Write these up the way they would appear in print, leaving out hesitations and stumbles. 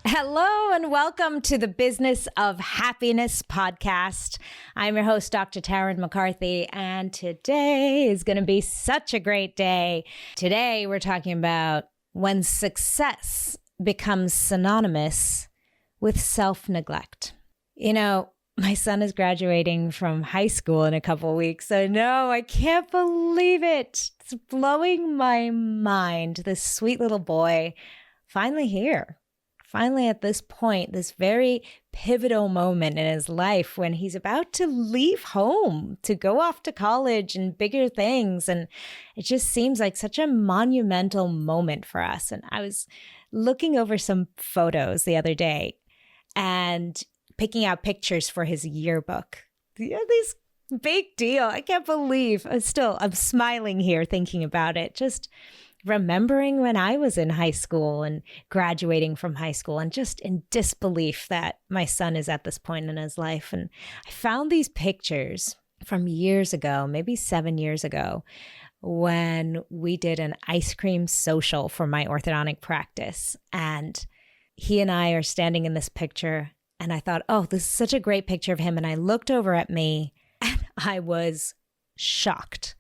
Hello and welcome to the Business of Happiness podcast. I'm your host, Dr. Tarryn MacCarthy, and today is going to be such a great day. Today, we're talking about when success becomes synonymous with self-neglect. You know, my son is graduating from high school in a couple of weeks. I know, I can't believe it. It's blowing my mind. This sweet little boy finally here. Finally, at this point, this very pivotal moment in his life when he's about to leave home to go off to college and bigger things. And it just seems like such a monumental moment for us. And I was looking over some photos the other day and picking out pictures for his yearbook. This big deal. I can't believe. I'm smiling here thinking about it. Just remembering when I was in high school and graduating from high school and just in disbelief that my son is at this point in his life. And I found these pictures from years ago, maybe 7 years ago, when we did an ice cream social for my orthodontic practice. And he and I are standing in this picture. And I thought, oh, this is such a great picture of him. And I looked over at me and I was shocked.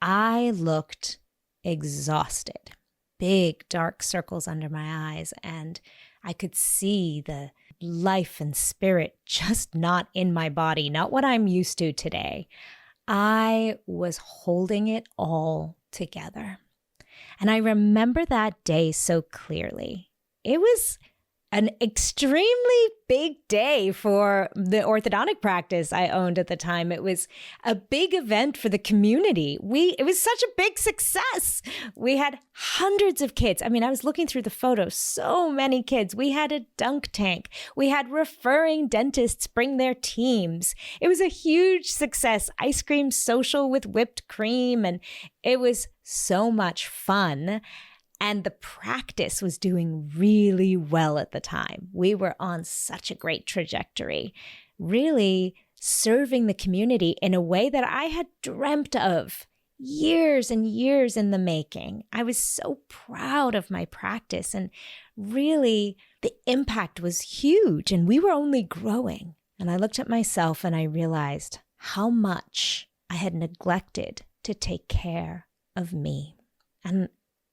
I looked exhausted, big dark circles under my eyes, and I could see the life and spirit just not in my body, not what I'm used to today. I was holding it all together. And I remember that day so clearly. It was an extremely big day for the orthodontic practice I owned at the time. It was a big event for the community. It was such a big success. We had hundreds of kids. I mean, I was looking through the photos, so many kids. We had a dunk tank. We had referring dentists bring their teams. It was a huge success. Ice cream social with whipped cream. And it was so much fun. And the practice was doing really well at the time. We were on such a great trajectory, really serving the community in a way that I had dreamt of years and years in the making. I was so proud of my practice, and really the impact was huge, and we were only growing. And I looked at myself and I realized how much I had neglected to take care of me. And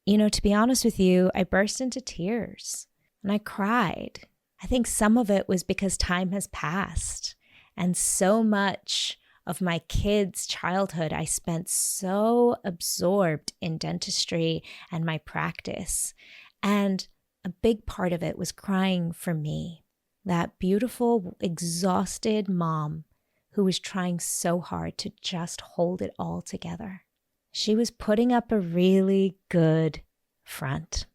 you know, to be honest with you, I burst into tears and I cried. I think some of it was because time has passed, and so much of my kids' childhood I spent so absorbed in dentistry and my practice. And a big part of it was crying for me, that beautiful, exhausted mom who was trying so hard to just hold it all together. She was putting up a really good front.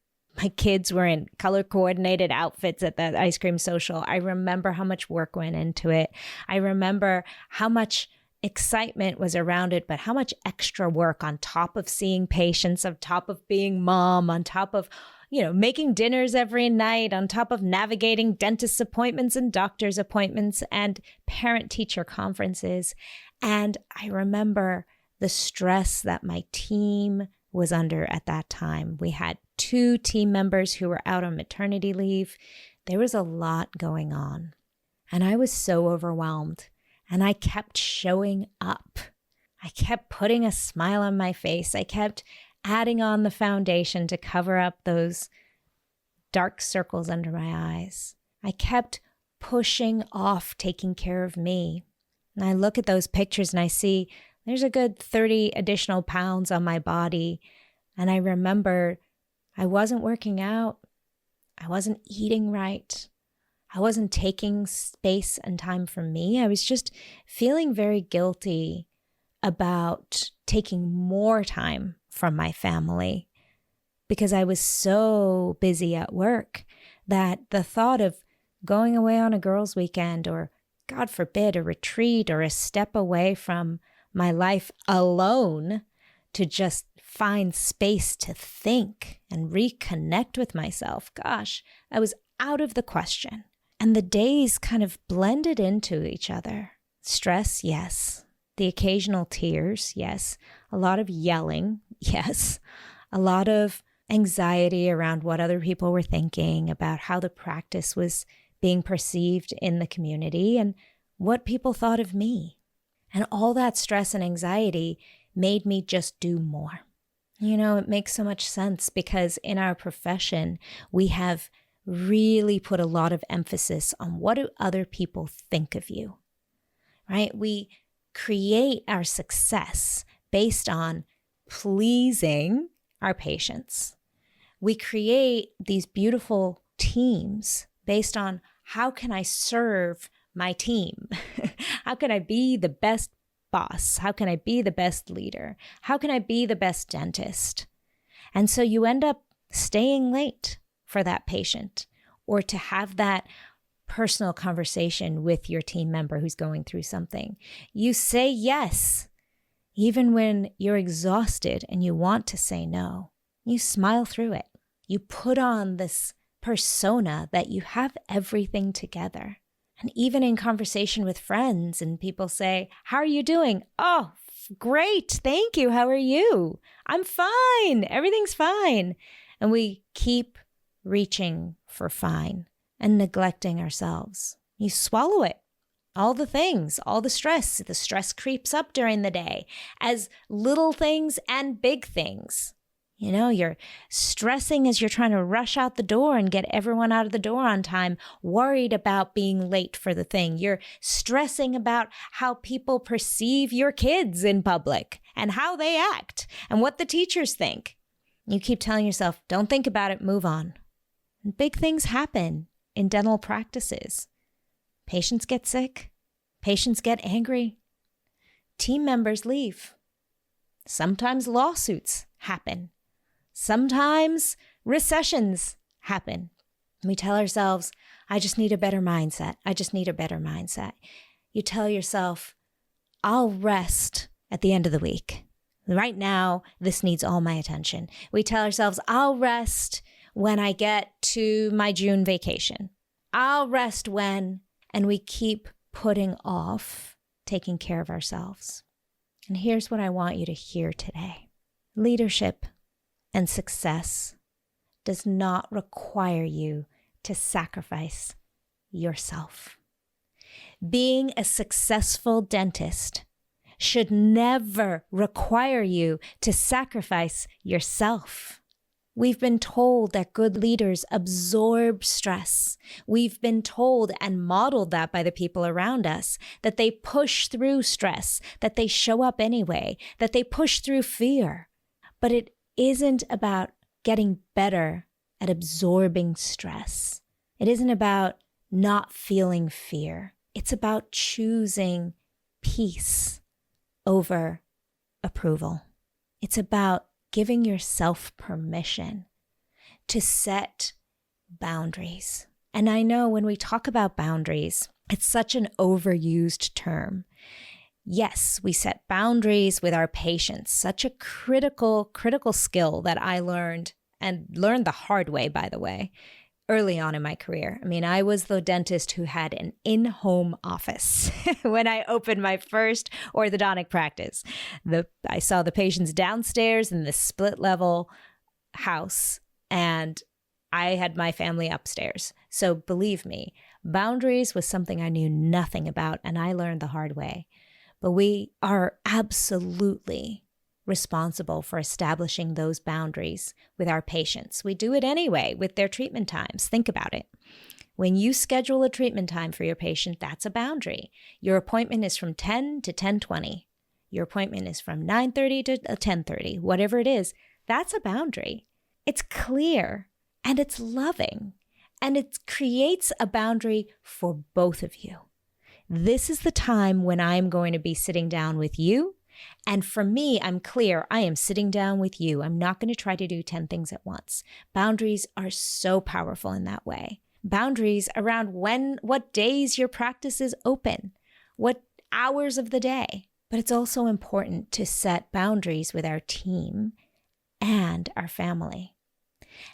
My kids were in color-coordinated outfits at that ice cream social. I remember how much work went into it. I remember how much excitement was around it, but how much extra work on top of seeing patients, on top of being mom, on top of, making dinners every night, on top of navigating dentist appointments and doctor's appointments and parent-teacher conferences. And I remember the stress that my team was under at that time. We had 2 team members who were out on maternity leave. There was a lot going on. And I was so overwhelmed. And I kept showing up. I kept putting a smile on my face. I kept adding on the foundation to cover up those dark circles under my eyes. I kept pushing off taking care of me. And I look at those pictures and I see there's a good 30 additional pounds on my body. And I remember I wasn't working out. I wasn't eating right. I wasn't taking space and time for me. I was just feeling very guilty about taking more time from my family because I was so busy at work that the thought of going away on a girls' weekend or, God forbid, a retreat or a step away from my life alone to just find space to think and reconnect with myself, gosh, that was out of the question. And the days kind of blended into each other. Stress, yes. The occasional tears, yes. A lot of yelling, yes. A lot of anxiety around what other people were thinking, about how the practice was being perceived in the community, and what people thought of me. And all that stress and anxiety made me just do more. It makes so much sense because in our profession, we have really put a lot of emphasis on what do other people think of you, right? We create our success based on pleasing our patients. We create these beautiful teams based on how can I serve my team? How can I be the best boss? How can I be the best leader? How can I be the best dentist? And so you end up staying late for that patient or to have that personal conversation with your team member who's going through something. You say yes, even when you're exhausted and you want to say no. You smile through it. You put on this persona that you have everything together. And even in conversation with friends and people say, how are you doing? Oh, great. Thank you. How are you? I'm fine. Everything's fine. And we keep reaching for fine and neglecting ourselves. You swallow it. All the things, all the stress creeps up during the day as little things and big things. You're stressing as you're trying to rush out the door and get everyone out of the door on time, worried about being late for the thing. You're stressing about how people perceive your kids in public and how they act and what the teachers think. You keep telling yourself, don't think about it, move on. And big things happen in dental practices. Patients get sick. Patients get angry. Team members leave. Sometimes lawsuits happen. Sometimes recessions happen. We tell ourselves, I just need a better mindset. I just need a better mindset. You tell yourself, I'll rest at the end of the week. Right now, this needs all my attention. We tell ourselves, I'll rest when I get to my June vacation. I'll rest when, and we keep putting off taking care of ourselves. And here's what I want you to hear today. Leadership and success does not require you to sacrifice yourself. Being a successful dentist should never require you to sacrifice yourself. We've been told that good leaders absorb stress. We've been told and modeled that by the people around us, that they push through stress, that they show up anyway, that they push through fear. But it isn't about getting better at absorbing stress. It isn't about not feeling fear. It's about choosing peace over approval. It's about giving yourself permission to set boundaries. And I know when we talk about boundaries, it's such an overused term. Yes, we set boundaries with our patients, such a critical skill that I learned the hard way, by the way, early on in my career. I was the dentist who had an in-home office when I opened my first orthodontic practice. I saw the patients downstairs in the split-level house, and I had my family upstairs. So believe me, boundaries was something I knew nothing about, and I learned the hard way. But we are absolutely responsible for establishing those boundaries with our patients. We do it anyway with their treatment times. Think about it. When you schedule a treatment time for your patient, that's a boundary. Your appointment is from 10 to 10:20. Your appointment is from 9:30 to 10:30. Whatever it is, that's a boundary. It's clear and it's loving, and it creates a boundary for both of you. This is the time when I'm going to be sitting down with you. And for me, I'm clear, I am sitting down with you. I'm not going to try to do 10 things at once. Boundaries are so powerful in that way. Boundaries around what days your practice is open, what hours of the day. But it's also important to set boundaries with our team and our family.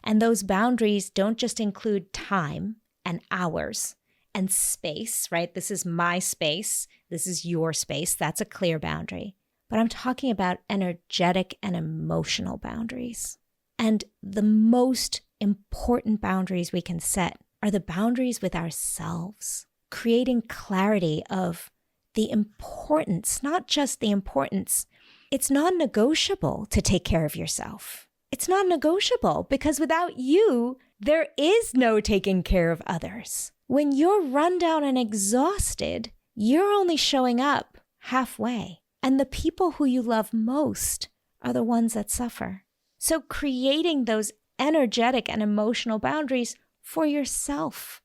And those boundaries don't just include time and hours and space, right? This is my space. This is your space. That's a clear boundary. But I'm talking about energetic and emotional boundaries. And the most important boundaries we can set are the boundaries with ourselves, creating clarity of the importance, not just the importance. It's non-negotiable to take care of yourself. It's non-negotiable because without you, there is no taking care of others. When you're run down and exhausted, you're only showing up halfway. And the people who you love most are the ones that suffer. So creating those energetic and emotional boundaries for yourself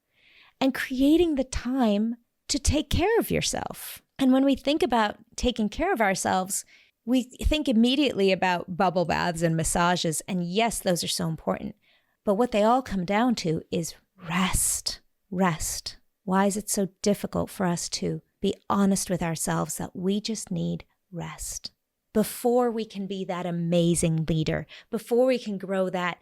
and creating the time to take care of yourself. And when we think about taking care of ourselves, we think immediately about bubble baths and massages. And yes, those are so important. But what they all come down to is rest. Rest. Why is it so difficult for us to be honest with ourselves that we just need rest? Before we can be that amazing leader, before we can grow that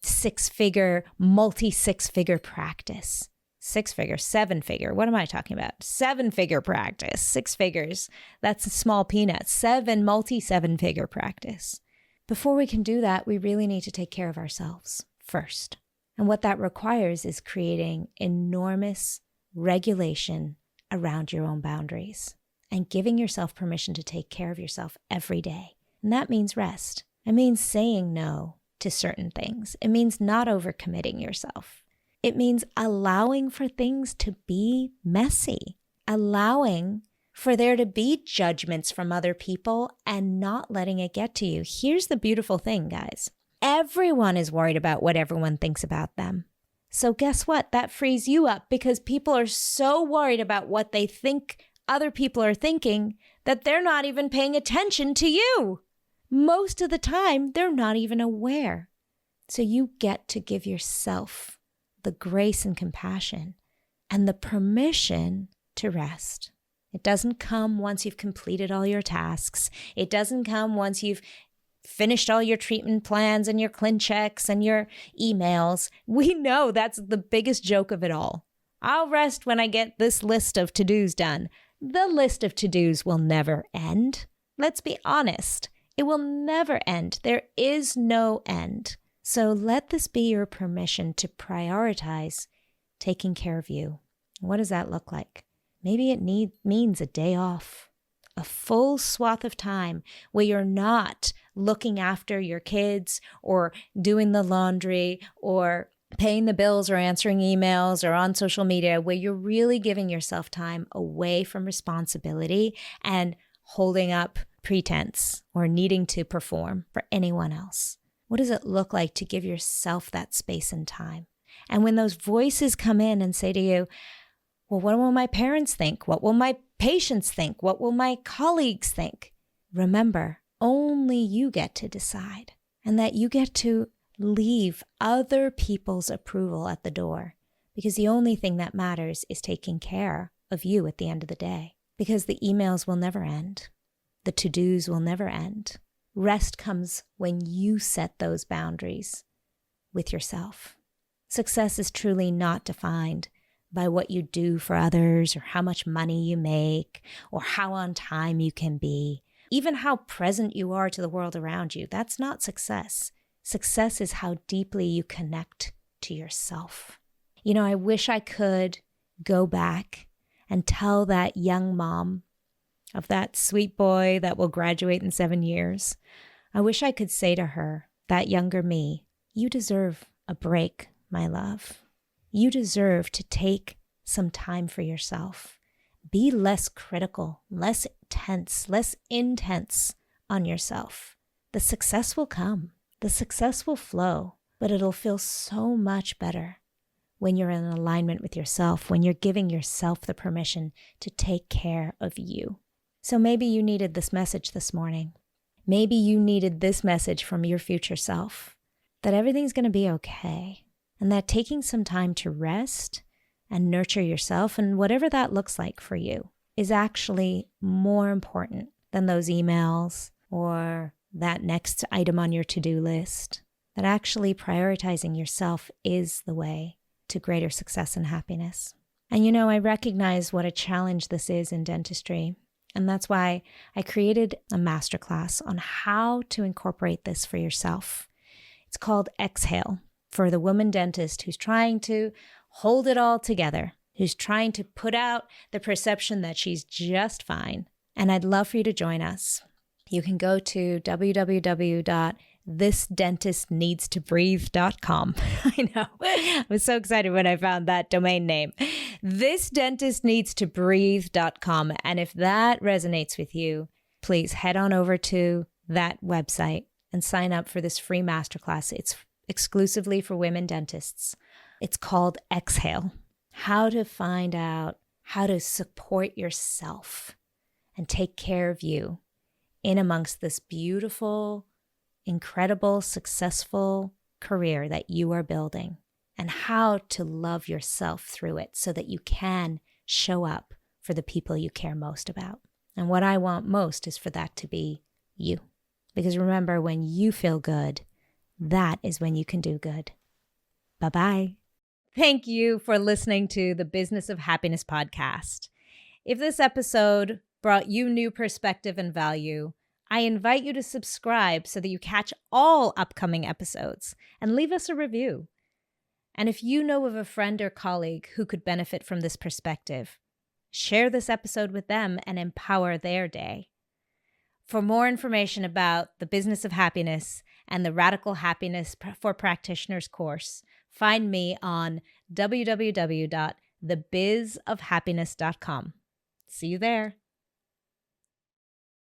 six-figure, multi-six-figure practice. Six-figure, seven-figure, what am I talking about? Seven-figure practice, six figures, that's a small peanuts, multi-seven-figure practice. Before we can do that, we really need to take care of ourselves first. And what that requires is creating enormous regulation around your own boundaries and giving yourself permission to take care of yourself every day. And that means rest. It means saying no to certain things. It means not overcommitting yourself. It means allowing for things to be messy, allowing for there to be judgments from other people and not letting it get to you. Here's the beautiful thing, guys. Everyone is worried about what everyone thinks about them. So guess what? That frees you up because people are so worried about what they think other people are thinking that they're not even paying attention to you. Most of the time, they're not even aware. So you get to give yourself the grace and compassion and the permission to rest. It doesn't come once you've completed all your tasks. It doesn't come once you've finished all your treatment plans and your ClinChecks and your emails. We know that's the biggest joke of it all. I'll rest when I get this list of to-dos done. The list of to-dos will never end. Let's be honest. It will never end. There is no end. So let this be your permission to prioritize taking care of you. What does that look like? Maybe it means a day off, a full swath of time where you're not looking after your kids or doing the laundry or paying the bills or answering emails or on social media, where you're really giving yourself time away from responsibility and holding up pretense or needing to perform for anyone else. What does it look like to give yourself that space and time? And when those voices come in and say to you, well, what will my parents think? What will my patients think? What will my colleagues think? Remember, only you get to decide, and that you get to leave other people's approval at the door, because the only thing that matters is taking care of you at the end of the day, because the emails will never end. The to-dos will never end. Rest comes when you set those boundaries with yourself. Success is truly not defined by what you do for others or how much money you make or how on time you can be, even how present you are to the world around you. That's not success. Success is how deeply you connect to yourself. You know, I wish I could go back and tell that young mom of that sweet boy that will graduate in 7 years. I wish I could say to her, that younger me, you deserve a break, my love. You deserve to take some time for yourself. Be less critical, less intense on yourself. The success will come. The success will flow, but it'll feel so much better when you're in alignment with yourself, when you're giving yourself the permission to take care of you. So maybe you needed this message this morning. Maybe you needed this message from your future self, that everything's going to be okay, and that taking some time to rest and nurture yourself, and whatever that looks like for you, is actually more important than those emails or that next item on your to-do list. That actually prioritizing yourself is the way to greater success and happiness. And you know, I recognize what a challenge this is in dentistry. And that's why I created a masterclass on how to incorporate this for yourself. It's called Exhale, for the woman dentist who's trying to hold it all together, who's trying to put out the perception that she's just fine. And I'd love for you to join us. You can go to www.thisdentistneedstobreathe.com. I know. I was so excited when I found that domain name. Thisdentistneedstobreathe.com. And if that resonates with you, please head on over to that website and sign up for this free masterclass. It's exclusively for women dentists. It's called Exhale, how to find out how to support yourself and take care of you in amongst this beautiful, incredible, successful career that you are building, and how to love yourself through it so that you can show up for the people you care most about. And what I want most is for that to be you. Because remember, when you feel good, that is when you can do good. Bye-bye. Thank you for listening to the Business of Happiness podcast. If this episode brought you new perspective and value, I invite you to subscribe so that you catch all upcoming episodes and leave us a review. And if you know of a friend or colleague who could benefit from this perspective, share this episode with them and empower their day. For more information about the Business of Happiness and the Radical Happiness for Practitioners course, find me on www.thebizofhappiness.com. See you there.